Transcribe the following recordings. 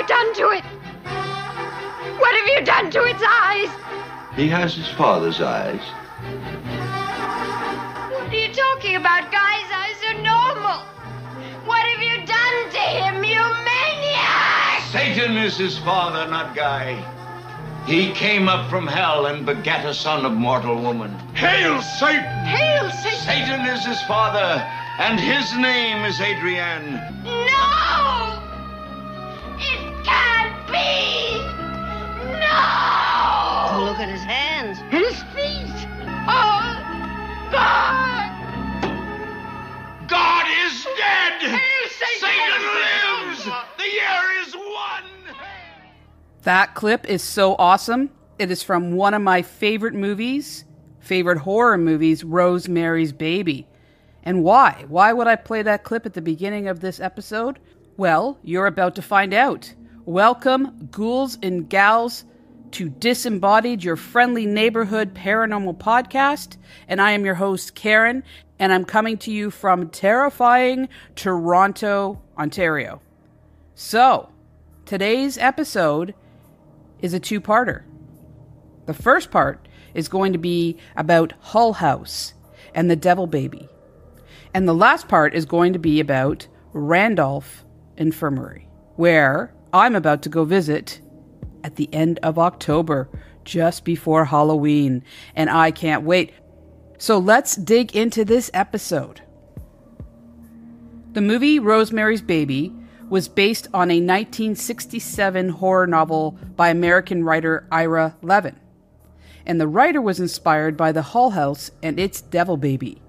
you done to it? What have you done to its eyes? He has his father's eyes. What are you talking about? Guy's eyes are normal. What have you done to him, you maniac? Satan is his father, not Guy. He came up from hell and begat a son of mortal woman. Hail Satan! Hail Satan! Satan is his father, and his name is Adrienne. No! It can't be! No! Oh, look at his hands. And his feet! Oh, God! God is dead! Hail Satan! Satan lives! The year is one! That clip is so awesome. It is from one of my favorite horror movies, Rosemary's Baby. And why? Why would I play that clip at the beginning of this episode? Well, you're about to find out. Welcome, ghouls and gals, to Disembodied, your friendly neighborhood paranormal podcast. And I am your host, Karen, and I'm coming to you from terrifying Toronto, Ontario. So, today's episode is a two-parter. The first part is going to be about Hull House and the Devil Baby. And the last part is going to be about Randolph Infirmary, where I'm about to go visit at the end of October, just before Halloween, and I can't wait. So let's dig into this episode. The movie Rosemary's Baby was based on a 1967 horror novel by American writer Ira Levin. And the writer was inspired by the Hull House and its Devil Baby.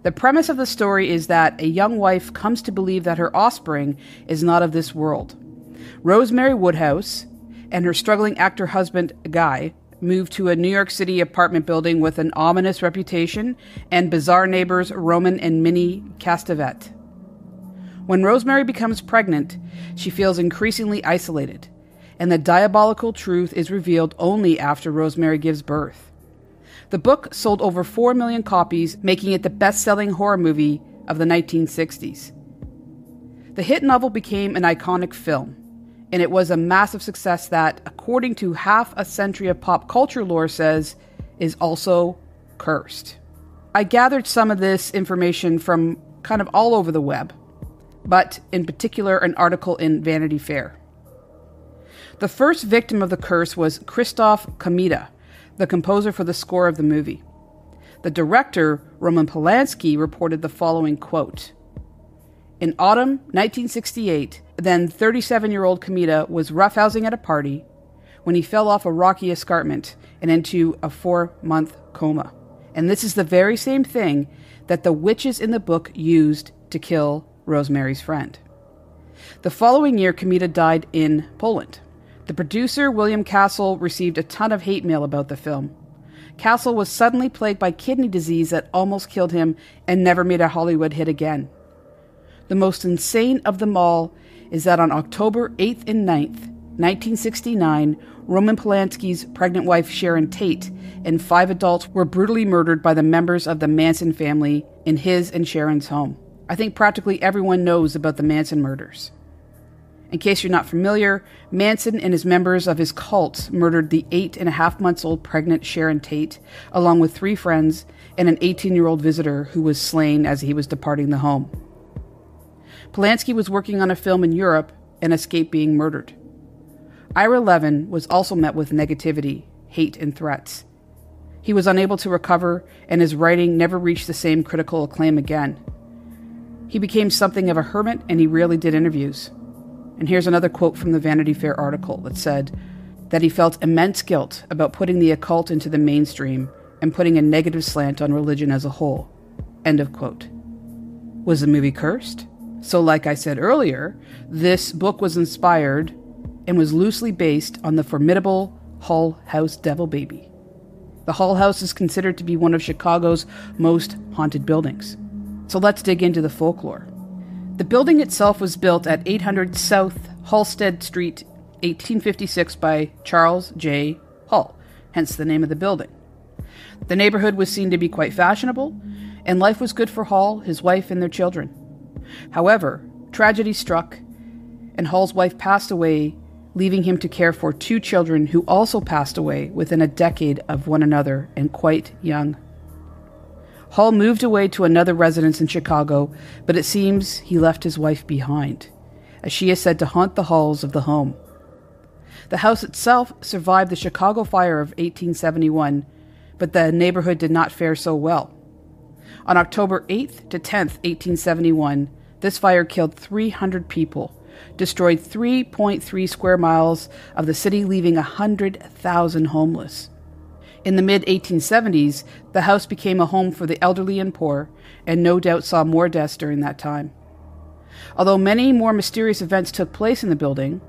The premise of the story is that a young wife comes to believe that her offspring is not of this world. Rosemary Woodhouse and her struggling actor husband, Guy, moved to a New York City apartment building with an ominous reputation and bizarre neighbors Roman and Minnie Castevet. When Rosemary becomes pregnant, she feels increasingly isolated, and the diabolical truth is revealed only after Rosemary gives birth. The book sold over 4 million copies, making it the best-selling horror movie of the 1960s. The hit novel became an iconic film, and it was a massive success that, according to half a century of pop culture lore says, is also cursed. I gathered some of this information from kind of all over the web, but in particular an article in Vanity Fair. The first victim of the curse was Krzysztof Komeda, the composer for the score of the movie. The director, Roman Polanski, reported the following quote: "In autumn 1968, then 37-year-old Komeda was roughhousing at a party when he fell off a rocky escarpment and into a 4-month coma. And this is the very same thing that the witches in the book used to kill Rosemary's friend." The following year, Komeda died in Poland. The producer, William Castle, received a ton of hate mail about the film. Castle was suddenly plagued by kidney disease that almost killed him and never made a Hollywood hit again. The most insane of them all is that on October 8th and 9th, 1969, Roman Polanski's pregnant wife Sharon Tate and 5 adults were brutally murdered by the members of the Manson family in his and Sharon's home. I think practically everyone knows about the Manson murders. In case you're not familiar, Manson and his members of his cult murdered the 8.5-month-old pregnant Sharon Tate, along with 3 friends and an 18-year-old visitor who was slain as he was departing the home. Polanski was working on a film in Europe and escaped being murdered. Ira Levin was also met with negativity, hate, and threats. He was unable to recover, and his writing never reached the same critical acclaim again. He became something of a hermit, and he rarely did interviews. And here's another quote from the Vanity Fair article that said that he felt immense guilt about putting the occult into the mainstream and putting a negative slant on religion as a whole. End of quote. Was the movie cursed? So like I said earlier, this book was inspired and was loosely based on the formidable Hull House Devil Baby. The Hull House is considered to be one of Chicago's most haunted buildings. So let's dig into the folklore. The building itself was built at 800 South Halsted Street, 1856 by Charles J. Hull, hence the name of the building. The neighborhood was seen to be quite fashionable, and life was good for Hull, his wife, and their children. However, tragedy struck, and Hull's wife passed away leaving him to care for 2 children who also passed away within a decade of one another and quite young. Hall moved away to another residence in Chicago, but it seems he left his wife behind, as she is said to haunt the halls of the home. The house itself survived the Chicago fire of 1871, but the neighborhood did not fare so well. On October 8th to 10th, 1871, this fire killed 300 people, destroyed 3.3 square miles of the city, leaving 100,000 homeless. In the mid-1870s, the house became a home for the elderly and poor, and no doubt saw more deaths during that time. Although many more mysterious events took place in the building,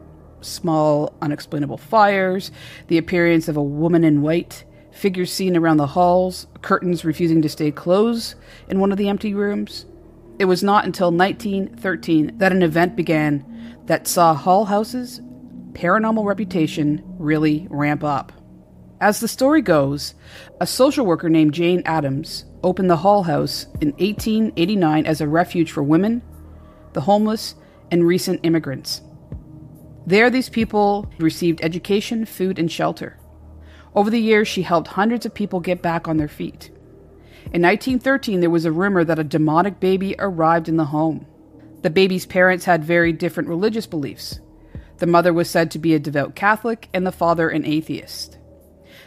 small unexplainable fires, the appearance of a woman in white, figures seen around the halls, curtains refusing to stay closed in one of the empty rooms, it was not until 1913 that an event began that saw Hull House's paranormal reputation really ramp up. As the story goes, a social worker named Jane Addams opened the Hull House in 1889 as a refuge for women, the homeless, and recent immigrants. There, these people received education, food, and shelter. Over the years, she helped hundreds of people get back on their feet. In 1913, there was a rumor that a demonic baby arrived in the home. The baby's parents had very different religious beliefs. The mother was said to be a devout Catholic and the father an atheist.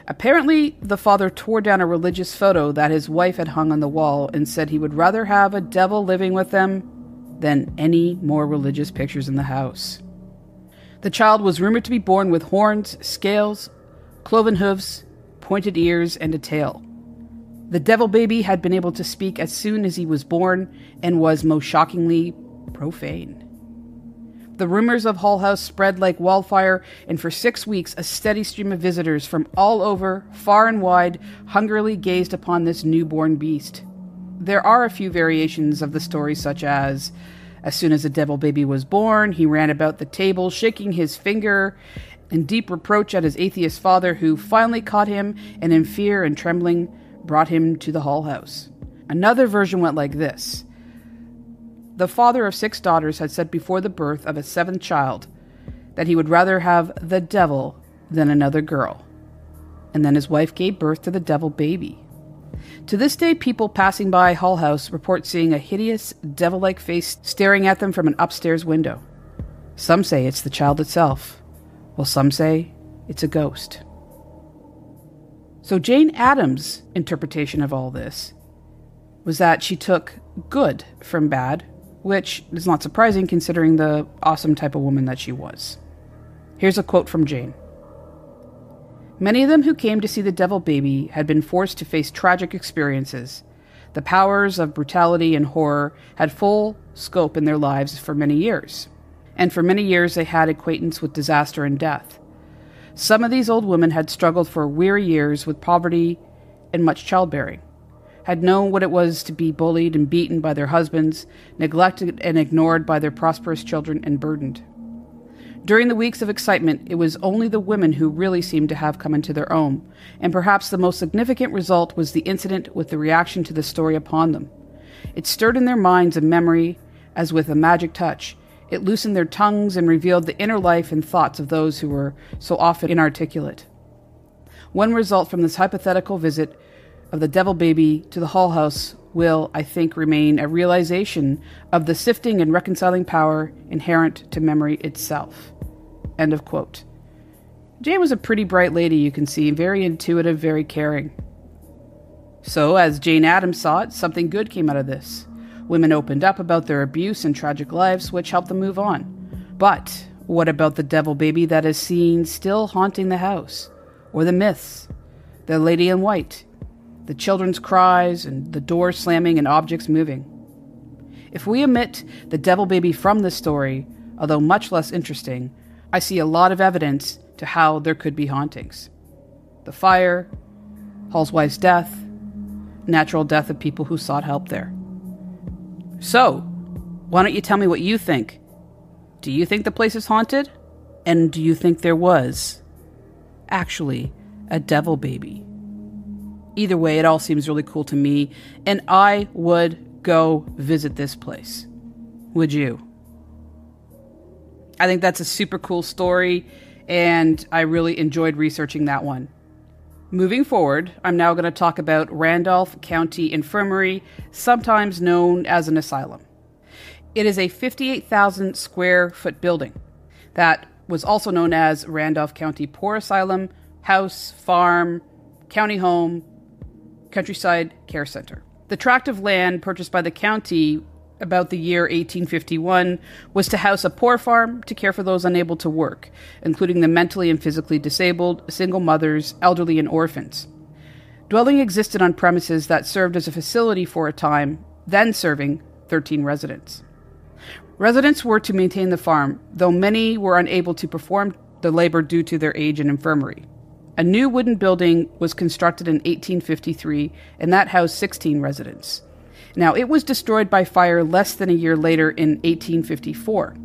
Apparently, the father tore down a religious photo that his wife had hung on the wall and said he would rather have a devil living with them than any more religious pictures in the house. The child was rumored to be born with horns, scales, cloven hooves, pointed ears, and a tail. The devil baby had been able to speak as soon as he was born and was most shockingly profane. The rumors of Hull House spread like wildfire, and for 6 weeks a steady stream of visitors from all over, far and wide, hungrily gazed upon this newborn beast. There are a few variations of the story, such as soon as the devil baby was born, he ran about the table, shaking his finger in deep reproach at his atheist father, who finally caught him and in fear and trembling brought him to the Hull House. Another version went like this. The father of 6 daughters had said before the birth of a 7th child that he would rather have the devil than another girl. And then his wife gave birth to the devil baby. To this day, people passing by Hull House report seeing a hideous, devil-like face staring at them from an upstairs window. Some say it's the child itself, while some say it's a ghost. So Jane Addams' interpretation of all this was that she took good from bad, which is not surprising considering the awesome type of woman that she was. Here's a quote from Jane. Many of them who came to see the devil baby had been forced to face tragic experiences. The powers of brutality and horror had full scope in their lives for many years, and for many years they had acquaintance with disaster and death. Some of these old women had struggled for weary years with poverty and much childbearing, had known what it was to be bullied and beaten by their husbands, neglected and ignored by their prosperous children, and burdened. During the weeks of excitement, it was only the women who really seemed to have come into their own, and perhaps the most significant result was the incident with the reaction to the story upon them. It stirred in their minds a memory as with a magic touch. It loosened their tongues and revealed the inner life and thoughts of those who were so often inarticulate. One result from this hypothetical visit of the devil baby to the Hull House will, I think, remain a realization of the sifting and reconciling power inherent to memory itself. End of quote. Jane was a pretty bright lady, you can see, very intuitive, very caring. So, as Jane Addams saw it, something good came out of this. Women opened up about their abuse and tragic lives, which helped them move on. But what about the devil baby that is seen still haunting the house? Or the myths? The lady in white? The children's cries and the doors slamming and objects moving? If we omit the devil baby from this story, although much less interesting, I see a lot of evidence to how there could be hauntings. The fire, Hull's wife's death, natural death of people who sought help there. So, why don't you tell me what you think? Do you think the place is haunted? And do you think there was actually a devil baby? Either way, it all seems really cool to me, and I would go visit this place. Would you? I think that's a super cool story, and I really enjoyed researching that one. Moving forward, I'm now going to talk about Randolph County Infirmary, sometimes known as an asylum. It is a 58,000 square foot building that was also known as Randolph County Poor Asylum, House, Farm, County Home, Countryside Care Center. The tract of land purchased by the county about the year 1851 was to house a poor farm to care for those unable to work, including the mentally and physically disabled, single mothers, elderly, and orphans. Dwelling existed on premises that served as a facility for a time, then serving 13 residents. Residents were to maintain the farm, though many were unable to perform the labor due to their age and infirmary. A new wooden building was constructed in 1853, and that housed 16 residents. Now, it was destroyed by fire less than a year later in 1854.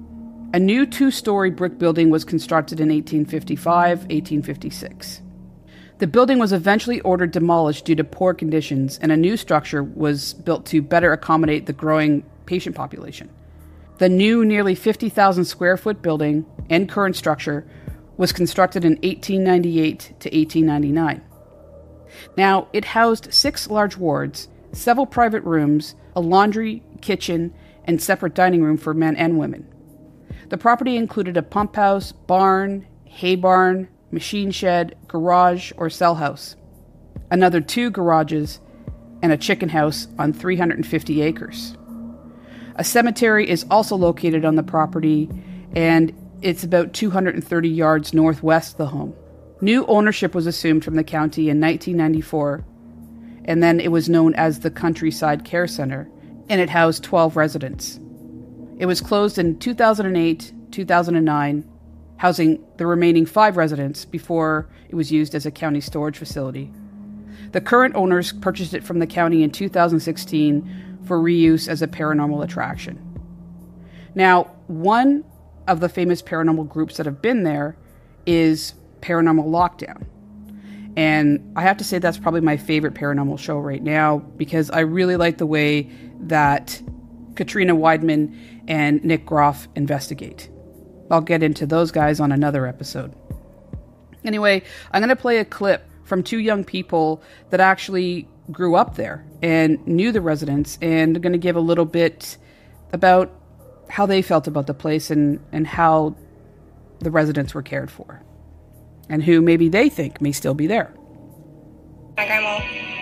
A new 2-story brick building was constructed in 1855, 1856. The building was eventually ordered demolished due to poor conditions, and a new structure was built to better accommodate the growing patient population. The new nearly 50,000 square foot building and current structure was constructed in 1898 to 1899. Now, it housed 6 large wards, several private rooms, a laundry, kitchen, and separate dining room for men and women. The property included a pump house, barn, hay barn, machine shed, garage, or cell house, another 2 garages, and a chicken house on 350 acres. A cemetery is also located on the property, and it's about 230 yards northwest of the home. New ownership was assumed from the county in 1994, and then it was known as the Countryside Care Center, and it housed 12 residents. It was closed in 2008, 2009, housing the remaining 5 residents before it was used as a county storage facility. The current owners purchased it from the county in 2016 for reuse as a paranormal attraction. Now, one of the famous paranormal groups that have been there is Paranormal Lockdown. And I have to say that's probably my favorite paranormal show right now because I really like the way that Katrina Weidman and Nick Groff investigate. I'll get into those guys on another episode. Anyway, I'm going to play a clip from 2 young people that actually grew up there and knew the residents, and I'm going to give a little bit about how they felt about the place and how the residents were cared for, and who maybe they think may still be there. My grandma,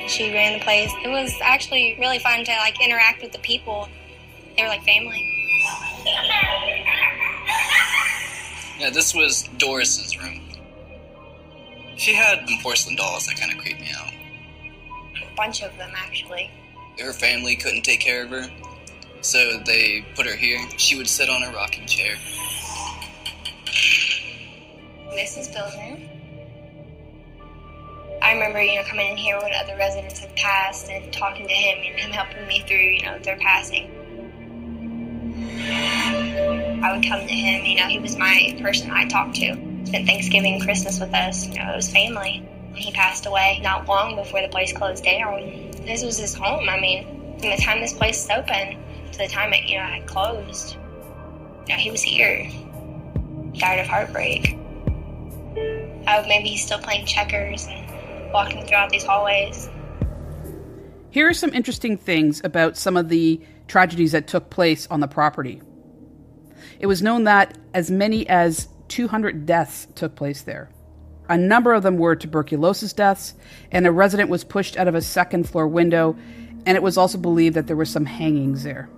she ran the place. It was actually really fun to interact with the people. They were like family. Yeah, this was Doris's room. She had some porcelain dolls that kind of creeped me out. A bunch of them, actually. Her family couldn't take care of her, so they put her here. She would sit on a rocking chair. This is Bill's room. I remember, coming in here when other residents had passed and talking to him and him helping me through, their passing. I would come to him, he was my person I talked to. Spent Thanksgiving and Christmas with us, it was family. He passed away not long before the place closed down. This was his home, from the time this place was open to the time it, had closed. He was here. Died of heartbreak. Oh, maybe he's still playing checkers and walking throughout these hallways. Here are some interesting things about some of the tragedies that took place on the property. It was known that as many as 200 deaths took place there. A number of them were tuberculosis deaths, and a resident was pushed out of a second-floor window, and it was also believed that there were some hangings there.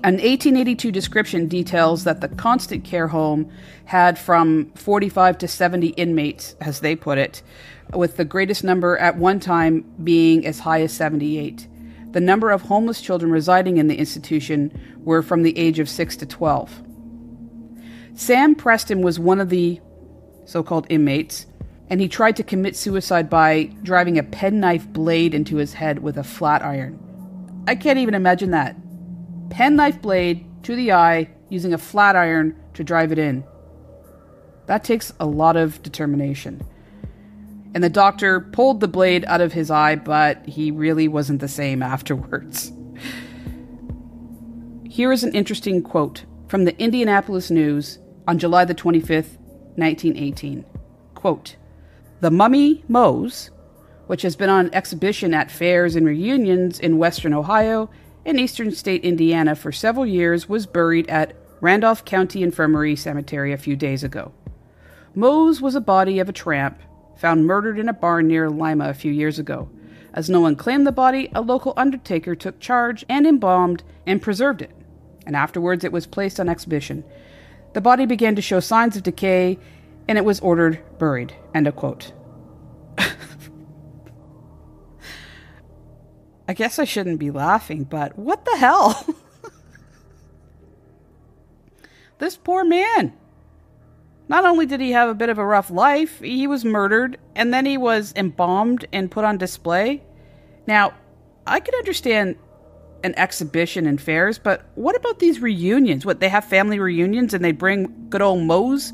An 1882 description details that the constant care home had from 45 to 70 inmates, as they put it, with the greatest number at one time being as high as 78. The number of homeless children residing in the institution were from the age of 6 to 12. Sam Preston was one of the so-called inmates, and he tried to commit suicide by driving a penknife blade into his head with a flat iron. I can't even imagine that. Penknife blade to the eye using a flat iron to drive it in. That takes a lot of determination. And the doctor pulled the blade out of his eye, but he really wasn't the same afterwards. Here is an interesting quote from the Indianapolis News on July the 25th, 1918. Quote, "The mummy Mose, which has been on exhibition at fairs and reunions in western Ohio and eastern state Indiana for several years, was buried at Randolph County Infirmary Cemetery a few days ago. Mose was a body of a tramp found murdered in a barn near Lima a few years ago. As no one claimed the body, a local undertaker took charge and embalmed and preserved it, and afterwards it was placed on exhibition. The body began to show signs of decay, and it was ordered buried." End of quote. I guess I shouldn't be laughing, but what the hell? This poor man. Not only did he have a bit of a rough life, he was murdered, and then he was embalmed and put on display. Now, I can understand an exhibition and fairs, but what about these reunions? What, they have family reunions and they bring good old Mose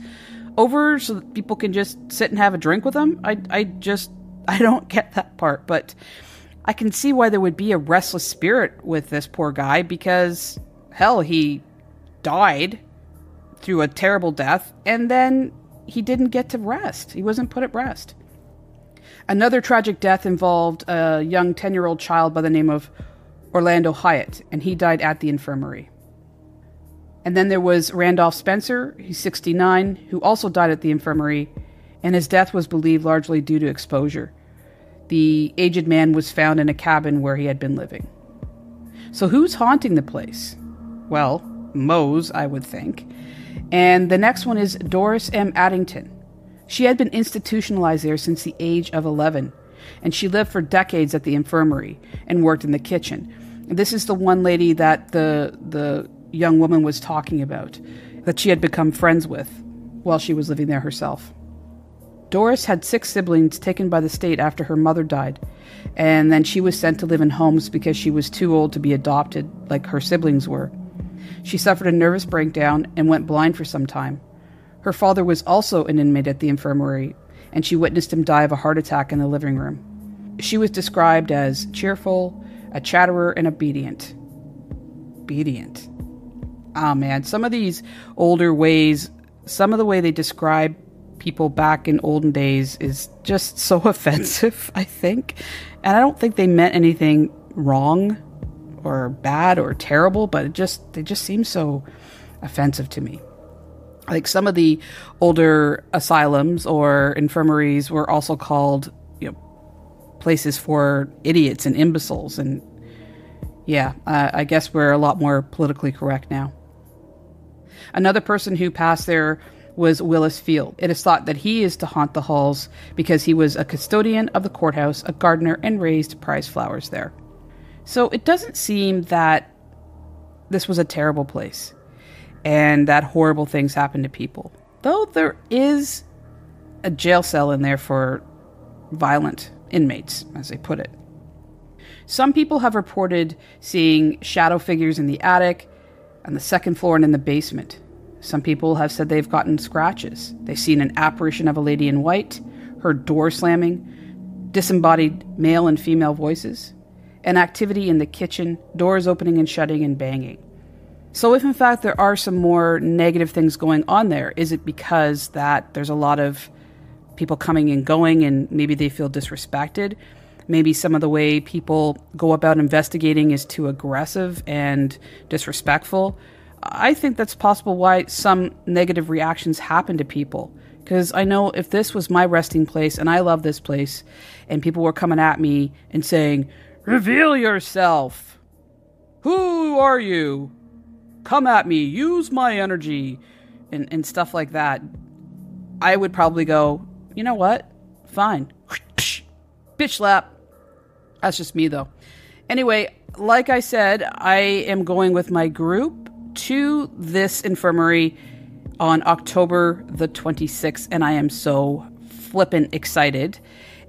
over so that people can just sit and have a drink with him? I don't get that part, but I can see why there would be a restless spirit with this poor guy because, hell, he died through a terrible death, and then he didn't get to rest. He wasn't put at rest. Another tragic death involved a young 10-year-old child by the name of Orlando Hyatt, and he died at the infirmary. And then there was Randolph Spencer, he's 69, who also died at the infirmary, and his death was believed largely due to exposure. The aged man was found in a cabin where he had been living. So who's haunting the place? Well, Mose, I would think. And the next one is Doris M. Addington. She had been institutionalized there since the age of 11, and she lived for decades at the infirmary and worked in the kitchen. And this is the one lady that the young woman was talking about, that she had become friends with while she was living there herself. Doris had 6 siblings taken by the state after her mother died, and then she was sent to live in homes because she was too old to be adopted like her siblings were. She suffered a nervous breakdown and went blind for some time. Her father was also an inmate at the infirmary, and she witnessed him die of a heart attack in the living room. She was described as cheerful, a chatterer, and obedient. Obedient. Oh man, some of these older ways, some of the way they describe people back in olden days is just so offensive, I think. And I don't think they meant anything wrong or bad or terrible, but they just seem so offensive to me. Like some of the older asylums or infirmaries were also called, places for idiots and imbeciles. And yeah, I guess we're a lot more politically correct now. Another person who passed there was Willis Field. It is thought that he is to haunt the halls because he was a custodian of the courthouse, a gardener, and raised prize flowers there. So it doesn't seem that this was a terrible place and that horrible things happened to people. Though there is a jail cell in there for violent inmates, as they put it. Some people have reported seeing shadow figures in the attic, on the second floor, and in the basement. Some people have said they've gotten scratches. They've seen an apparition of a lady in white, heard doors slamming, disembodied male and female voices, and activity in the kitchen, doors opening and shutting and banging. So if in fact there are some more negative things going on there, is it because that there's a lot of people coming and going and maybe they feel disrespected? Maybe some of the way people go about investigating is too aggressive and disrespectful. I think that's possible why some negative reactions happen to people. Because I know if this was my resting place and I love this place and people were coming at me and saying, "Reveal yourself. Who are you? Come at me. Use my energy." And stuff like that. I would probably go, you know what? Fine. Bitch slap. That's just me though. Anyway, like I said, I am going with my group to this infirmary on October the 26th, and I am so flippin' excited.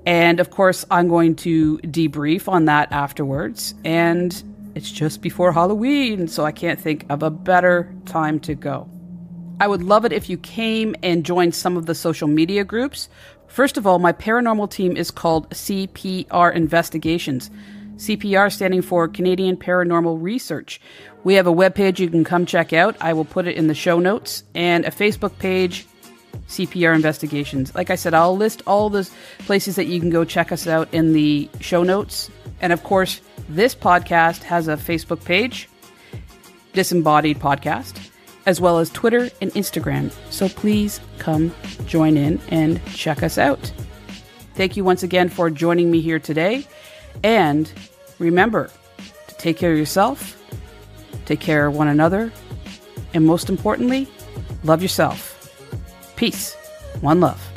And of course, I'm going to debrief on that afterwards. And it's just before Halloween, so I can't think of a better time to go. I would love it if you came and joined some of the social media groups. First of all, my paranormal team is called CPR Investigations. CPR standing for Canadian Paranormal Research. We have a webpage you can come check out. I will put it in the show notes, and a Facebook page CPR Investigations. Like I said, I'll list all the places that you can go check us out in the show notes. And of course, this podcast has a Facebook page, Disembodied Podcast, as well as Twitter and Instagram. So please come join in and check us out. Thank you once again for joining me here today. And remember to take care of yourself, take care of one another, and most importantly, love yourself. Peace. One love.